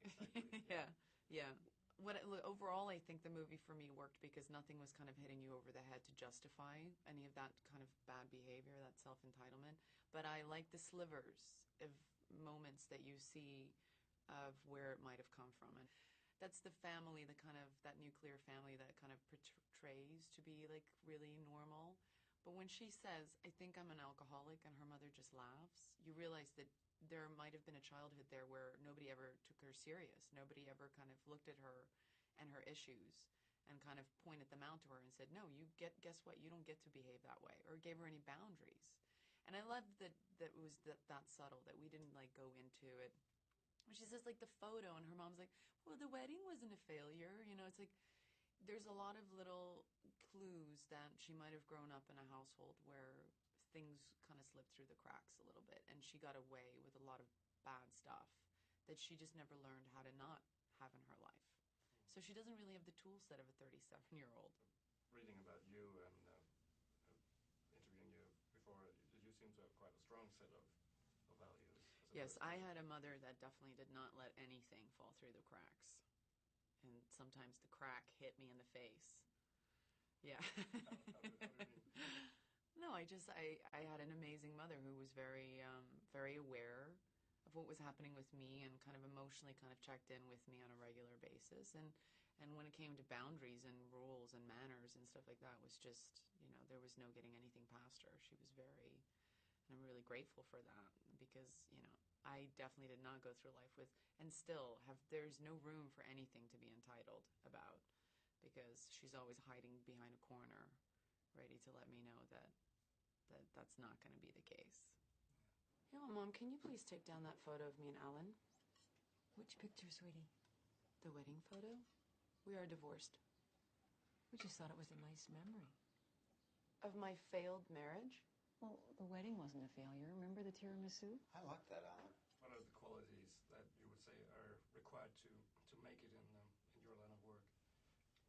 exactly. Yeah, yeah. Look, overall, I think the movie for me worked because nothing was kind of hitting you over the head to justify any of that kind of bad behavior, that self-entitlement. But I like the slivers of moments that you see of where it might have come from. And that's the family, the kind of, that nuclear family that kind of portrays to be like really normal. But when she says, I think I'm an alcoholic, and her mother just laughs, you realize that there might have been a childhood there where nobody ever took her serious. Nobody ever kind of looked at her and her issues and kind of pointed them out to her and said, no, guess what? You don't get to behave that way, or gave her any boundaries. And I love that it was that subtle, that we didn't like go into it. She says like the photo, and her mom's like, well, the wedding wasn't a failure. You know, it's like there's a lot of little clues that she might have grown up in a household where things kind of slipped through the cracks a little bit, and she got away with a lot of bad stuff that she just never learned how to not have in her life. So she doesn't really have the tool set of a 37-year-old. Reading about you and interviewing you before, you seem to have quite a strong set of values. Yes, I had a mother that definitely did not let anything fall through the cracks. And sometimes the crack hit me in the face. Yeah. How do you mean? No, I had an amazing mother who was very, very aware of what was happening with me, and kind of emotionally kind of checked in with me on a regular basis. And when it came to boundaries and rules and manners and stuff like that, was just, you know, there was no getting anything past her. She was very, and I'm really grateful for that, because, you know, I definitely did not go through life with, and still have, there's no room for anything to be entitled about, because she's always hiding behind a corner, ready to let me know that that's not going to be the case. You know, Mom, can you please take down that photo of me and Alan? Which picture, sweetie? The wedding photo? We are divorced. We just thought it was a nice memory. Of my failed marriage? Well, the wedding wasn't a failure. Remember the tiramisu? I like that, Alan. What are the qualities that you would say are required to make it in your line of work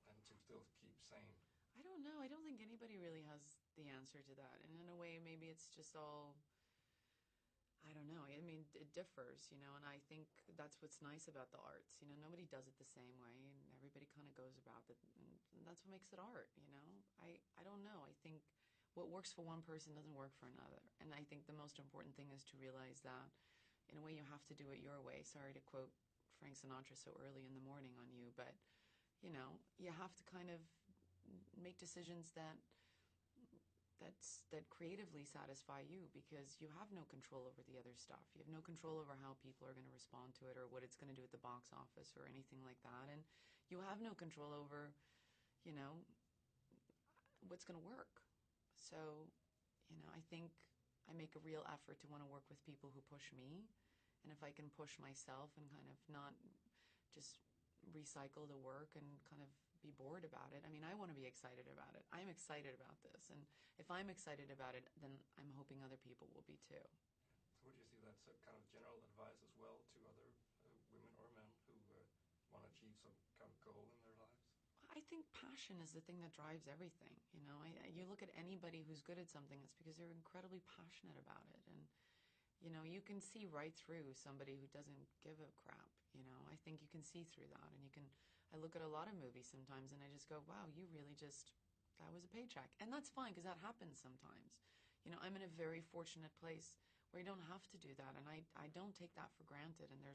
and to still keep sane? I don't know. I don't think anybody really has the answer to that. And in a way, maybe it's just all, I don't know. I mean, it differs, you know, and I think that's what's nice about the arts. You know, nobody does it the same way, and everybody kind of goes about it, and that's what makes it art, you know? I don't know. I think what works for one person doesn't work for another. And I think the most important thing is to realize that, in a way, you have to do it your way. Sorry to quote Frank Sinatra so early in the morning on you, but, you know, you have to kind of make decisions that creatively satisfy you, because you have no control over the other stuff. You have no control over how people are going to respond to it, or what it's going to do at the box office, or anything like that. And you have no control over, you know, what's going to work. So, you know, I think I make a real effort to want to work with people who push me. And if I can push myself and kind of not just recycle the work and kind of be bored about it. I mean, I want to be excited about it. I'm excited about this. And if I'm excited about it, then I'm hoping other people will be too. So would you see that's a kind of general advice as well to other women or men who want to achieve some kind of goal in their lives? I think passion is the thing that drives everything. You know, you look at anybody who's good at something, it's because they're incredibly passionate about it. And, you know, you can see right through somebody who doesn't give a crap, you know. I think you can see through that. And I look at a lot of movies sometimes and I just go, wow, you really just, that was a paycheck. And that's fine, because that happens sometimes. You know, I'm in a very fortunate place where I don't have to do that. And I don't take that for granted. And there's